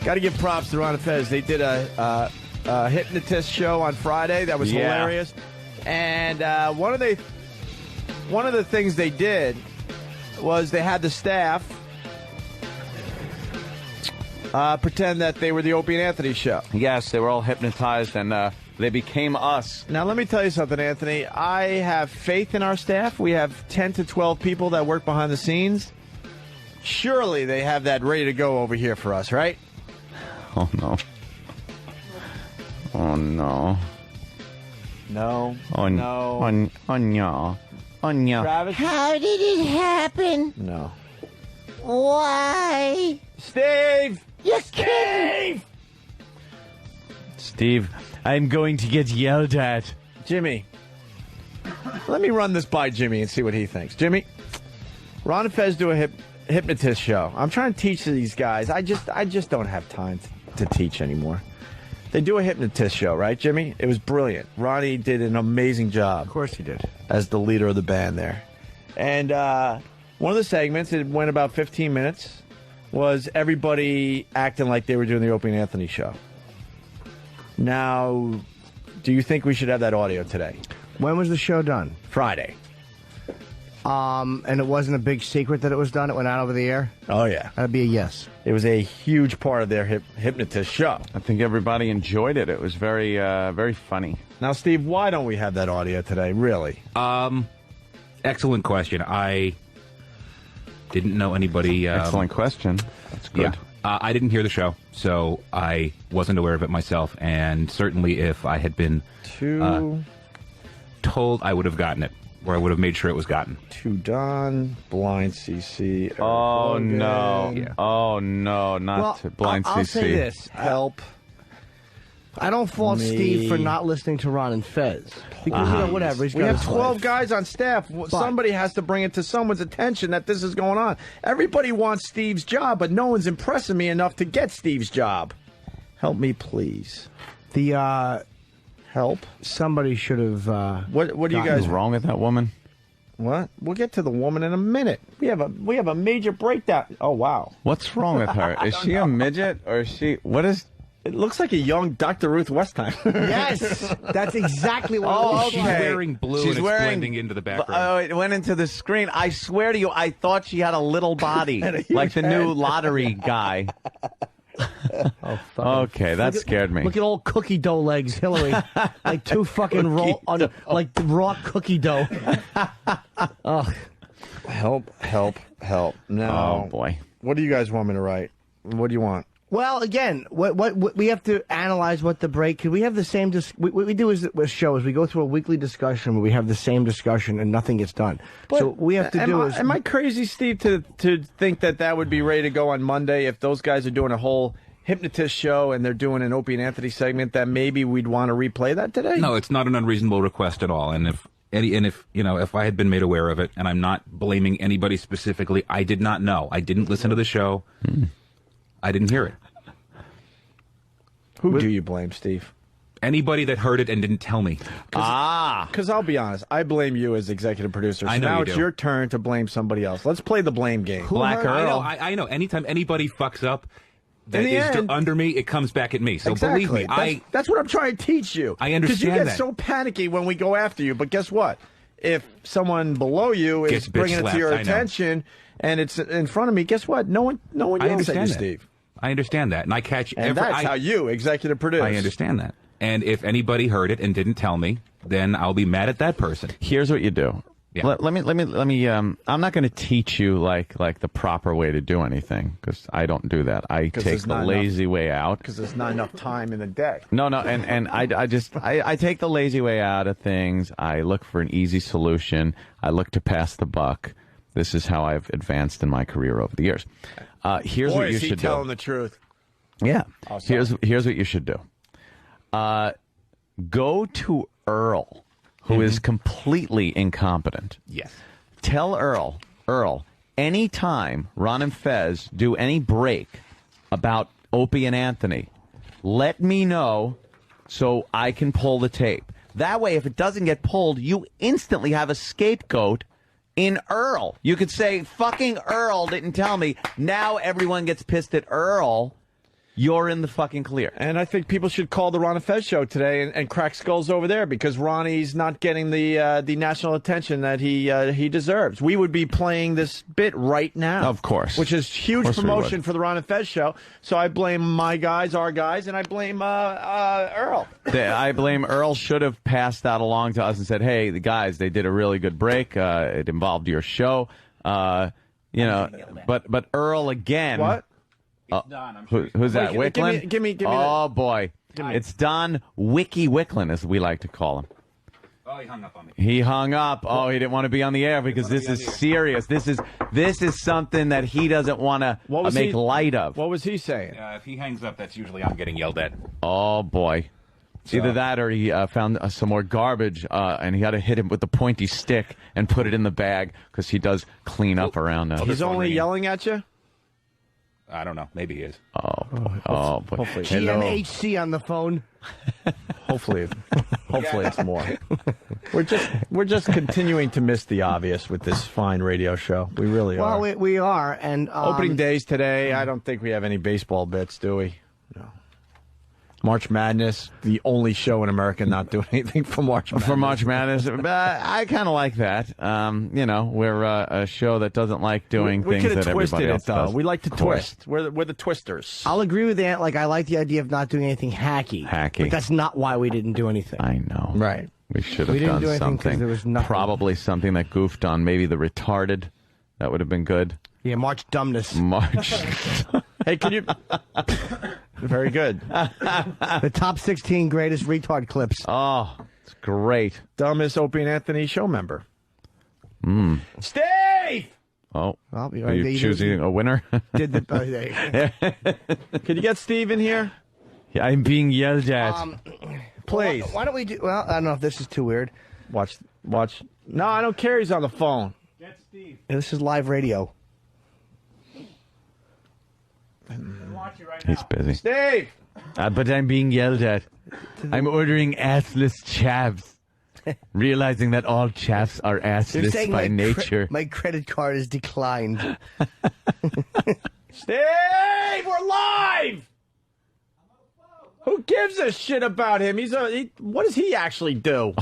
Got to give props to Ron and Fez. They did a hypnotist show on Friday. That was hilarious. And one of the things they did was they had the staff pretend that they were the Opie and Anthony show. Yes, they were all hypnotized, and they became us. Now, let me tell you something, Anthony. I have faith in our staff. We have 10 to 12 people that work behind the scenes. Surely they have that ready to go over here for us, right? Oh, no. Oh, no. No. Oh, no. Oh, no. Oh, no. Travis? How did it happen? No. Why? Steve! You're kidding! Steve, I'm going to get yelled at. Jimmy. Let me run this by Jimmy and see what he thinks. Jimmy, Ron and Fez do a hypnotist show. I'm trying to teach these guys. I just don't have time to teach anymore. They do a hypnotist show, right, Jimmy? It was brilliant. Ronnie did an amazing job. Of course he did. As the leader of the band there. And one of the segments, it went about 15 minutes, was everybody acting like they were doing the Opie and Anthony show. Now, do you think we should have that audio today? When was the show done? Friday. And it wasn't a big secret that it was done? It went out over the air? Oh, yeah. That'd be a yes. It was a huge part of their hypnotist show. I think everybody enjoyed it. It was very, very funny. Now, Steve, why don't we have that audio today, really? Excellent question. I didn't know anybody... Excellent question. That's good. Yeah. I didn't hear the show, so I wasn't aware of it myself, and certainly if I had been told, I would have gotten it, or I would have made sure it was gotten. To Don, Blind CC. Eric Oh, Logan. no. Yeah. Oh, no, not to Blind I'll CC. say this. Help. I don't fault Me. Steve for not listening to Ron and Fez. Because, you know, whatever. He's We got have his 12 life. guys on staff. Somebody has to bring it to someone's attention that this is going on. Everybody wants Steve's job, but no one's impressing me enough to get Steve's job. Help me, please. Help. Somebody should have... What do you What's guys... wrong with that woman? What? We'll get to the woman in a minute. We have a major breakdown. Oh, wow. What's wrong with her? Is she a midget, or is she... What is... It looks like a young Dr. Ruth Westheimer. Yes! That's exactly what Oh, it was. She's okay. wearing blue She's and it's wearing- blending into the background. Oh, it went into the screen. I swear to you, I thought she had a little body, And a huge like the new head. lottery guy. Oh, Okay, that scared me. Look at old cookie dough legs, Hillary. Like two fucking like raw cookie dough. Oh. Help. Now, Oh boy. what do you guys want me to write? What do you want? Well, again, what we have to analyze what the break. We have the same. What we do is with shows, we go through a weekly discussion where we have the same discussion and nothing gets done. So what we have to do is. Am I crazy, Steve, to think that would be ready to go on Monday if those guys are doing a whole hypnotist show and they're doing an Opie and Anthony segment, that maybe we'd want to replay that today? No, it's not an unreasonable request at all. And if if I had been made aware of it, and I'm not blaming anybody specifically, I did not know. I didn't listen to the show. I didn't hear it. Who do you blame, Steve? Anybody that heard it and didn't tell me. Because I'll be honest, I blame you as executive producer. So I know now you it's do. your turn to blame somebody else. Let's play the blame game. Black Earl. I know. Anytime anybody fucks up that In the is end- under me, it comes back at me. So Exactly. believe me, That's what I'm trying to teach you. I understand Because you get that. so panicky when we go after you. But guess what? If someone below you is Gets bitch bringing it to slapped, your I know. attention and it's in front of me, guess what? No one I yells at understand you, that. Steve. I understand that, and I catch And that's how you executive produce. I understand that. And if anybody heard it and didn't tell me, then I'll be mad at that person. Here's what you do. Yeah. Let me. I'm not going to teach you like the proper way to do anything, because I don't do that. I 'Cause take there's the not lazy way out. Because there's not enough time in the day. No, and I take the lazy way out of things. I look for an easy solution. I look to pass the buck. This is how I've advanced in my career over the years. Here's Boy, what you is he should telling do. the truth. Yeah. Oh, sorry. Here's what you should do. Go to Earl, who is completely incompetent. Yes. Tell Earl, anytime Ron and Fez do any break about Opie and Anthony, let me know so I can pull the tape. That way, if it doesn't get pulled, you instantly have a scapegoat in Earl. You could say, fucking Earl didn't tell me. Now everyone gets pissed at Earl you're in the fucking clear. And I think people should call the Ron and Fez show today and crack skulls over there because Ronnie's not getting the national attention that he deserves. We would be playing this bit right now. Of course. Which is huge promotion for the Ron and Fez show. So I blame my guys, our guys, and I blame Earl. I blame Earl should have passed that along to us and said, hey, the guys, they did a really good break. It involved your show. But Earl again. What? It's done. I'm sure Who's that? Wait, Wicklin? give me Oh, that. boy. It's Don Wicklin, as we like to call him. Oh, he hung up on me. He hung up. Oh, he didn't want to be on the air because this is serious. This is something that he doesn't want to make light of. What was he saying? If he hangs up, that's usually I'm getting yelled at. Oh, boy. It's either that or he found some more garbage, and he had to hit him with the pointy stick and put it in the bag because he does clean up around now. He's only yelling at you? I don't know. Maybe he is. Oh, boy. Hopefully. GMHC on the phone. Hopefully it's more. We're just continuing to miss the obvious with this fine radio show. We really are. Well, we are. And opening days today, I don't think we have any baseball bits, do we? No. March Madness, the only show in America not doing anything for March Madness. For March Madness, but I kind of like that. We're a show that doesn't like doing things that everybody else does. We like to twist. We're the twisters. I'll agree with that. Like, I like the idea of not doing anything hacky. But that's not why we didn't do anything. I know. Right. We should have didn't done do anything 'cause something. there was nothing. Probably something that goofed on maybe the retarded. That would have been good. Yeah, March dumbness. March. Hey, can you... Very good. The top 16 greatest retard clips. Oh, it's great. Dumbest Opie and Anthony show member. Steve! Oh, Well, are you choosing a winner? Did the Can you get Steve in here? Yeah, I'm being yelled at. Please. Why don't we do? Well, I don't know if this is too weird. Watch. No, I don't care. He's on the phone. Get Steve. Yeah, this is live radio. He's busy. Steve! But I'm being yelled at. I'm ordering assless chaps. Realizing that all chaps are They're assless saying by nature. my credit card is declined. Steve! We're live! Who gives a shit about him? What does he actually do?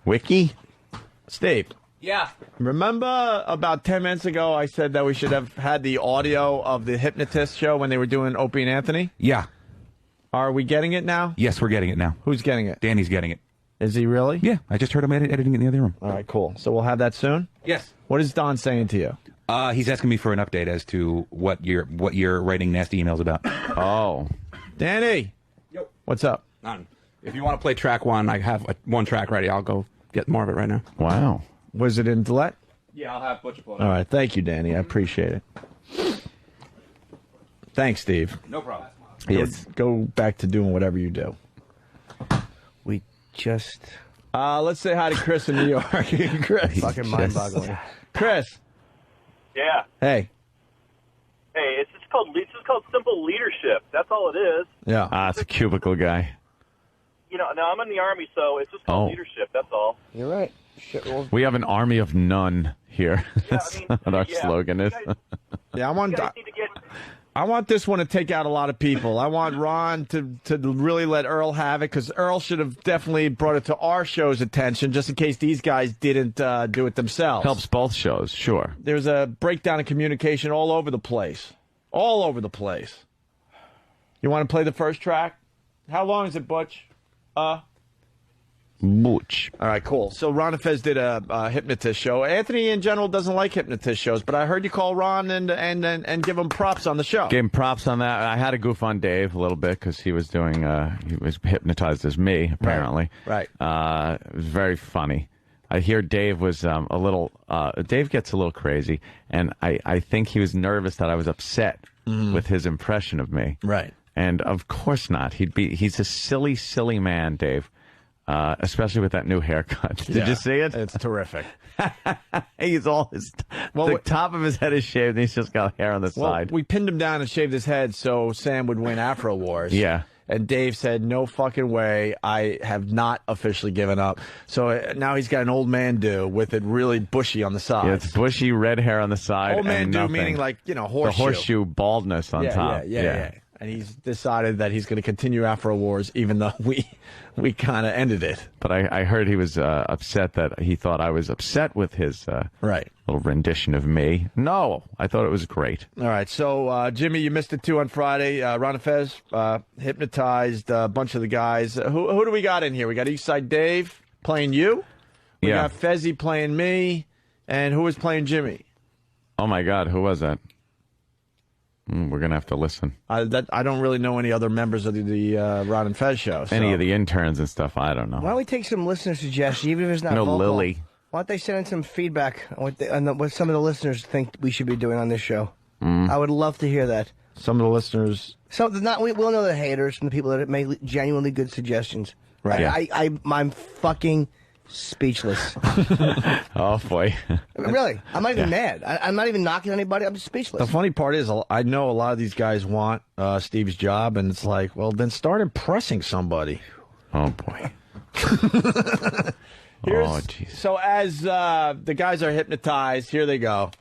Wiki? Steve. Yeah. Remember about 10 minutes ago I said that we should have had the audio of the Hypnotist show when they were doing Opie and Anthony? Yeah. Are we getting it now? Yes, we're getting it now. Who's getting it? Danny's getting it. Is he really? Yeah, I just heard him editing it in the other room. All right, cool. So we'll have that soon? Yes. What is Don saying to you? He's asking me for an update as to what you're writing nasty emails about. Oh. Danny! Yo. What's up? None. If you want to play track one, I have one track ready. I'll go get more of it right now. Wow. Was it in Gillette? Yeah, I'll have Butcher play. All right, thank you, Danny. I appreciate it. Thanks, Steve. No problem. Yes. Go back to doing whatever you do. We just Let's say hi to Chris in New York. Chris. fucking mind-boggling. Chris. Yeah. Hey. Hey, it's just called simple leadership. That's all it is. Yeah. It's a cubicle guy. You know, now I'm in the Army, so it's just called leadership. That's all. You're right. Shit, well, We have an army of none here. Yeah, That's I mean, what our yeah. slogan is. Yeah, You guys need to get... I want this one to take out a lot of people. I want Ron to really let Earl have it, because Earl should have definitely brought it to our show's attention, just in case these guys didn't do it themselves. Helps both shows, sure. There's a breakdown in communication all over the place. All over the place. You want to play the first track? How long is it, Butch? Butch. All right, cool. So Ron and Fez did a hypnotist show. Anthony, in general, doesn't like hypnotist shows, but I heard you call Ron and give him props on the show. Gave him props on that. I had to goof on Dave a little bit because he was doing, he was hypnotized as me, apparently. Right. It was very funny. I hear Dave was a little, Dave gets a little crazy, and I think he was nervous that I was upset with his impression of me. Right. And of course not. He's a silly, silly man, Dave. Especially with that new haircut. Did you see it? It's terrific. He's all the top of his head is shaved, and he's just got hair on the Well, side. we pinned him down and shaved his head so Sam would win Afro Wars. Yeah. And Dave said, no fucking way. I have not officially given up. So now he's got an old man do with it really bushy on the side. Yeah, it's bushy red hair on the side. Old man and do nothing. meaning like, horseshoe. The horseshoe baldness on top. Yeah. And he's decided that he's going to continue Afro Wars, even though we kind of ended it. But I heard he was upset that he thought I was upset with his little rendition of me. No, I thought it was great. All right, so Jimmy, you missed it too on Friday. Ron and Fez, Hypnotized, a bunch of the guys. Who do we got in here? We got Eastside Dave playing you. We got Fezzy playing me. And who was playing Jimmy? Oh, my God, who was that? We're going to have to listen. I don't really know any other members of the Ron and Fez show. So. Any of the interns and stuff, I don't know. Why don't we take some listener suggestions, even if it's not vocal? Lily. Why don't they send in some feedback on what some of the listeners think we should be doing on this show? I would love to hear that. Some of the listeners... We'll know the haters and the people that make genuinely good suggestions. Right. I'm fucking speechless. Oh, boy. Really. I'm not even mad. I'm not even knocking anybody. I'm just speechless. The funny part is, I know a lot of these guys want Steve's job, and it's like, well, then start impressing somebody. Oh, boy. Jeez. So as the guys are hypnotized, here they go.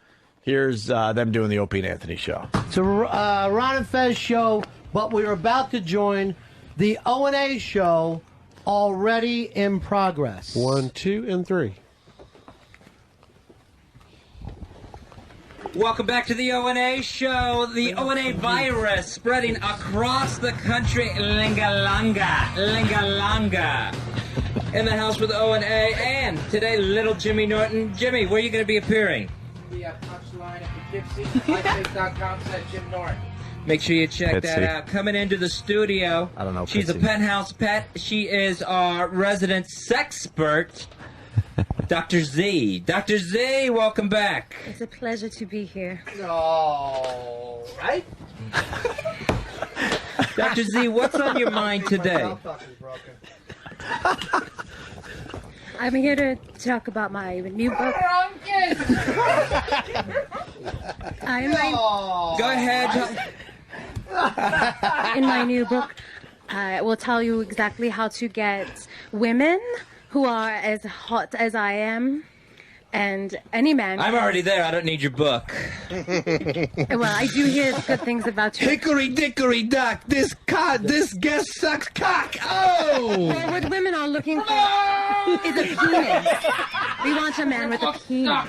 Here's them doing the Opie and Anthony show. It's a Ron and Fez show, but we're about to join the O&A show, already in progress. 1, 2, and 3. Welcome back to the O&A show. The O&A virus spreading across the country. Lingalanga. In the house with O&A. And today, little Jimmy Norton. Jimmy, where are you going to be appearing? The punchline at the Dipsy. MySpace.com/Jim Norton. Make sure you check that out. Coming into the studio. I don't know. She's a penthouse pet. She is our resident sexpert, Dr. Z. Dr. Z, welcome back. It's a pleasure to be here. All right. Dr. Z, what's on your mind today? I'm here to talk about my new book. Go ahead. In my new book, I will tell you exactly how to get women who are as hot as I am, and any man. I'm already there. I don't need your book. Well, I do hear good things about you. Hickory dickory dock. This guest sucks cock. Oh! Well, what women are looking for is a penis. We want a man with a penis.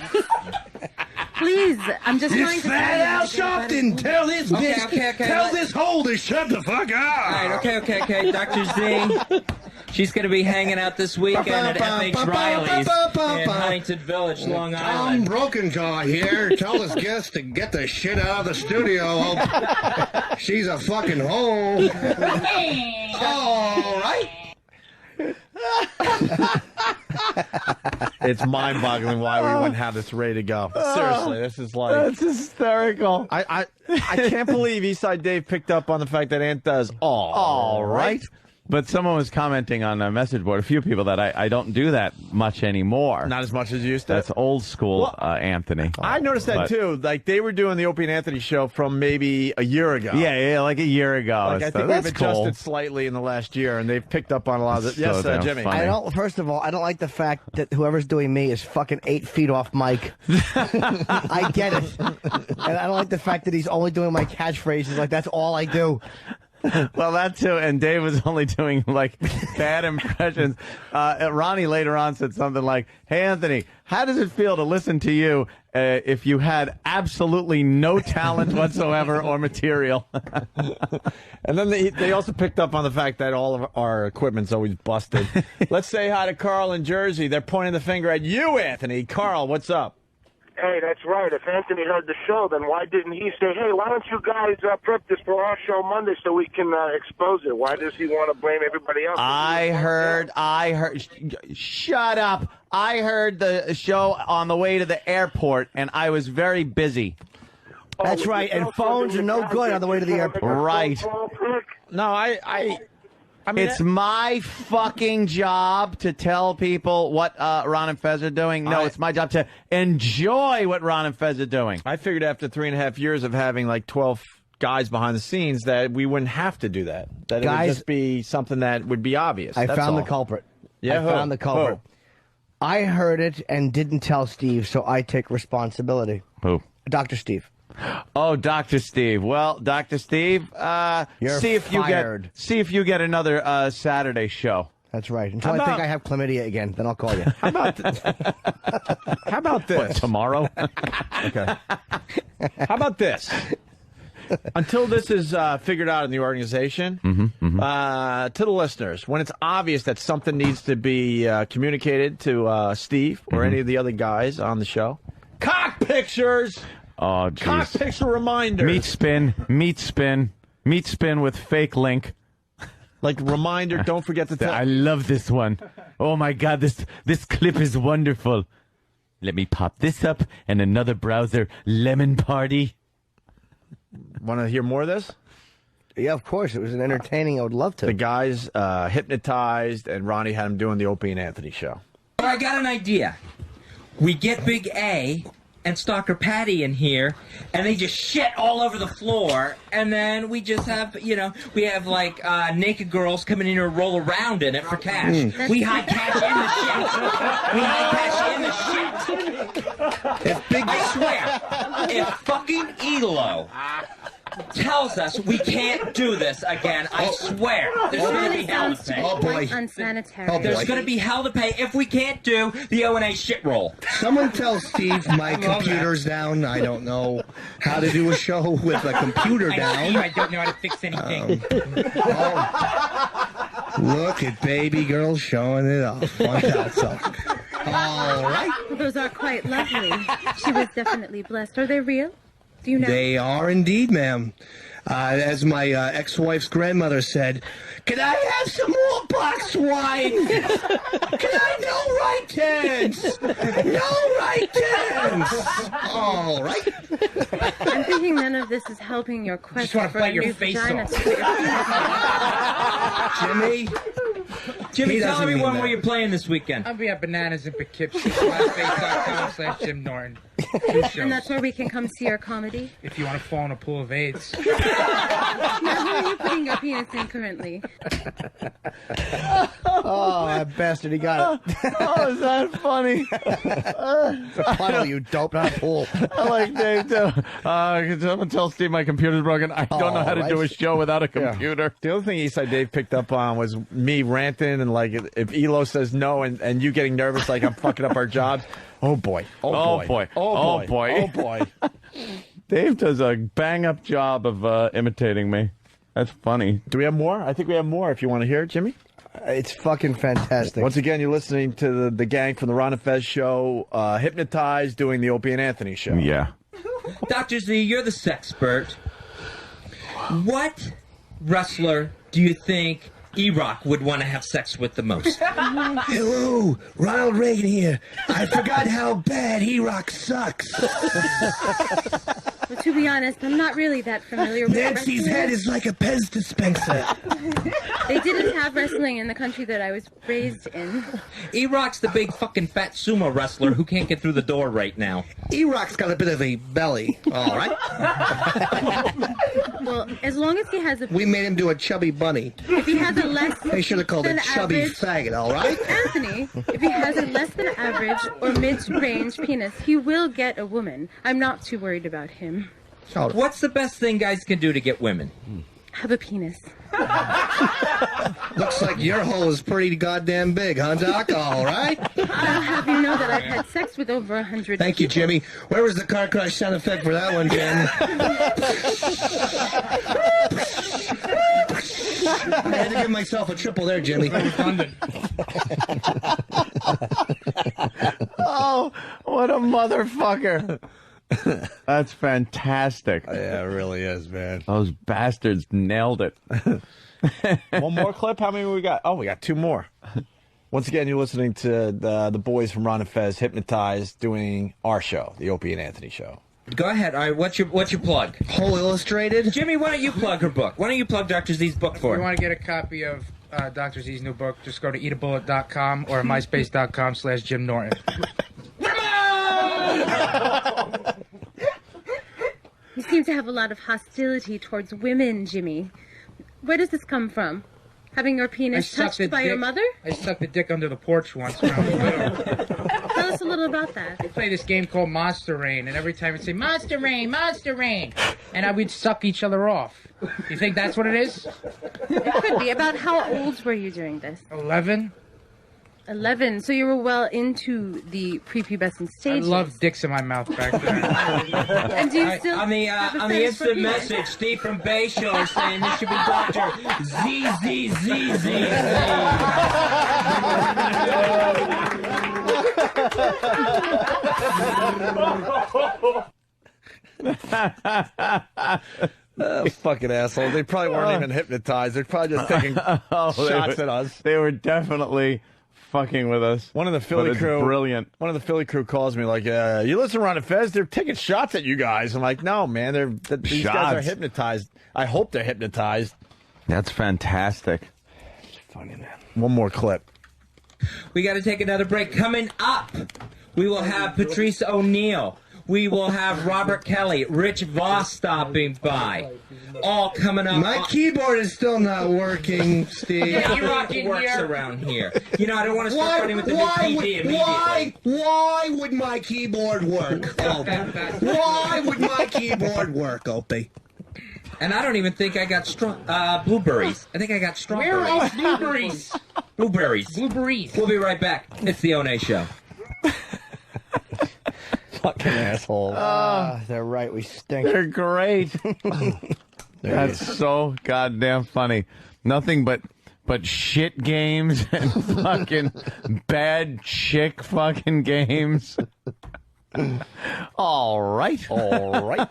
Please, I'm just trying to... Fat Al Sharpton, tell this bitch, tell this hole to shut the fuck up. All right, okay. Dr. Z, she's going to be hanging out this weekend at F.H. Riley's in Huntington Village, Long I'm Island. Broken Jaw here. Tell this guest to get the shit out of the studio. She's a fucking hole. All right. It's mind-boggling why we wouldn't have this ready to go. Seriously, this is like... That's hysterical. I can't believe Eastside Dave picked up on the fact that Ant does all right. But someone was commenting on a message board, a few people, that I don't do that much anymore. Not as much as you used to. That's old school, Anthony. I noticed that too. Like they were doing the Opie and Anthony show from maybe a year ago. Yeah, like a year ago. Like, I think that's we've adjusted cool. slightly in the last year, and they've picked up on a lot of it. So Yes, damn Jimmy. funny. First of all, I don't like the fact that whoever's doing me is fucking 8 feet off mic. I get it. And I don't like the fact that he's only doing my catchphrases. Like, that's all I do. Well, that too, and Dave was only doing like bad impressions. Ronnie later on said something like, "Hey, Anthony, how does it feel to listen to you if you had absolutely no talent whatsoever or material?" And then they also picked up on the fact that all of our equipment's always busted. Let's say hi to Carl in Jersey. They're pointing the finger at you, Anthony. Carl, what's up? Hey, that's right. If Anthony heard the show, then why didn't he say, hey, why don't you guys prep this for our show Monday so we can expose it? Why does he want to blame everybody else? I heard, shut up. I heard the show on the way to the airport, and I was very busy. That's right, and phones are no good on the way to the airport. Right. No, I mean, it's my fucking job to tell people what Ron and Fez are doing. No, it's my job to enjoy what Ron and Fez are doing. I figured after 3.5 years of having like 12 guys behind the scenes that we wouldn't have to do that. That it would Guys- just be something that would be obvious. I That's found all. the culprit. Yeah, I who? found the culprit. Who? I heard it and didn't tell Steve, so I take responsibility. Who? Dr. Steve. Oh, Dr. Steve. Well, Dr. Steve, You're see if fired. you get another Saturday show. That's right. Until How I think about- I have chlamydia again, then I'll call you. How about this? What, tomorrow? Okay. How about this? Until this is figured out in the organization, to the listeners, when it's obvious that something needs to be communicated to Steve or any of the other guys on the show, cock pictures, Oh, cock jeez. picture reminders, Meat spin with fake link. like reminder. Don't forget to tell. I love this one. Oh my God, this clip is wonderful. Let me pop this up and another browser. Lemon party. Want to hear more of this? Yeah, of course. It was an entertaining. I would love to. The guys hypnotized, and Ronnie had him doing the Opie and Anthony show. I got an idea. We get Big A and Stalker Patty in here, and they just shit all over the floor, and then we just have, we have like naked girls coming in here and roll around in it for cash. We hide cash in the shit. We hide cash in the shit. I swear, if fucking Elo tells us we can't do this again, I swear, there's going to be hell to pay. Oh, boy. Unsanitary. Oh, boy. There's going to be hell to pay if we can't do the O&A shit roll. Someone tell Steve my computer's down. I don't know how to do a show with a computer down. I don't know how to fix anything. Look at baby girl showing it off. Want that song? All right. Those are quite lovely. She was definitely blessed. Are they real? Do you know? They are indeed, ma'am. As my ex-wife's grandmother said, can I have some more box wine? Can I no right turns? No right turns. All right. I'm thinking none of this is helping your quest Just wanna for bite a your new face vagina. off. to put your penis in. Jimmy, He tell doesn't mean everyone that. where you're playing this weekend. I'll be at Bananas in Poughkeepsie. MySpace.com/Jim Norton. 2 shows. And that's where we can come see your comedy. If you want to fall in a pool of AIDS. Now, who are you putting your penis in currently? Oh, that bastard. He got it. Oh, is that funny? It's a puddle, you dope, not a pool. I like Dave too. Can someone tell Steve my computer's broken? I don't know how to do a show without a computer. The other thing Eastside Dave picked up on was me ranting and like if Elo says no and you getting nervous like I'm fucking up our jobs. Oh boy. Oh boy. Oh, boy. Oh Oh, boy. boy. Oh boy. Dave does a bang-up job of imitating me. That's funny. Do we have more? I think we have more if you want to hear it, Jimmy. It's fucking fantastic. Once again, you're listening to the gang from the Ron and Fez show, Hypnotized, doing the Opie and Anthony show. Yeah. Dr. Z, you're the sexpert. What wrestler do you think E-Rock would want to have sex with the most? Hello, Ronald Reagan here. I forgot how bad E-Rock sucks. Well, to be honest, I'm not really that familiar with Nancy's wrestling. head is like a Pez dispenser. They didn't have wrestling in the country that I was raised in. E-Rock's the big fucking fat sumo wrestler who can't get through the door right now. E-Rock's got a bit of a belly. All right. Well, as long as he has a... We made him do a chubby bunny. If he has a less They should have called it than chubby average... faggot, all right? Anthony, if he has a less than average or mid-range penis, he will get a woman. I'm not too worried about him. What's the best thing guys can do to get women? Have a penis. Looks like your hole is pretty goddamn big, huh, Doc? All right. I'll have you know that I've had sex with over 100 Thank you, people. Jimmy. Where was the car crash sound effect for that one, Jim? I had to give myself a triple there, Jimmy. Oh, what a motherfucker. That's fantastic. Yeah, it really is, man. Those bastards nailed it. One more clip? How many we got? Oh, we got 2 more. Once again, you're listening to the boys from Ron and Fez, Hypnotized, doing our show, the Opie and Anthony show. Go ahead. All right, what's your plug? Whole Illustrated? Jimmy, why don't you plug her book? Why don't you plug Dr. Z's book If for you her? want to get a copy of Dr. Z's new book, just go to eatabullet.com or myspace.com/Jim Norton. You seem to have a lot of hostility towards women, Jimmy. Where does this come from? Having your penis touched by your mother? I sucked a dick under the porch once when I was little. Tell us a little about that. We play this game called Monster Rain, and every time we'd say, Monster Rain, Monster Rain, and we'd suck each other off. You think that's what it is? It could be. About how old were you during this? 11. 11. So you were well into the prepubescent I stages. loved dicks in my mouth back then. And do you still on the have a on the fetish for instant penis? message, Steve from Bay Show is saying this should be Dr. ZZZZZ. Fucking assholes. They probably weren't even hypnotized. They're probably just taking shots at us. They were definitely fucking with us. One of the But Philly it's crew. brilliant. One of the Philly crew calls me like, "You listen to Ron and Fez? They're taking shots at you guys." I'm like, "No, man. These guys are Shots. hypnotized. I hope they're hypnotized." That's fantastic. Funny, man. One more clip. We got to take another break. Coming up, we will have Patrice O'Neill. We will have Robert Kelly, Rich Voss stopping by. All coming up. My keyboard is still not working, Steve. Yeah, you rocking works around here. You know, I don't want to start running with the new PD immediately. Why would my keyboard work, Opie? Why would my keyboard work, Opie? And I don't even think I got blueberries. I think I got strawberries. Where are blueberries? Blueberries. Blueberries. We'll be right back. It's the One Show. Fucking asshole. They're right. We stink. They're great. That's so goddamn funny. Nothing but shit games and fucking bad chick fucking games. All right. All right.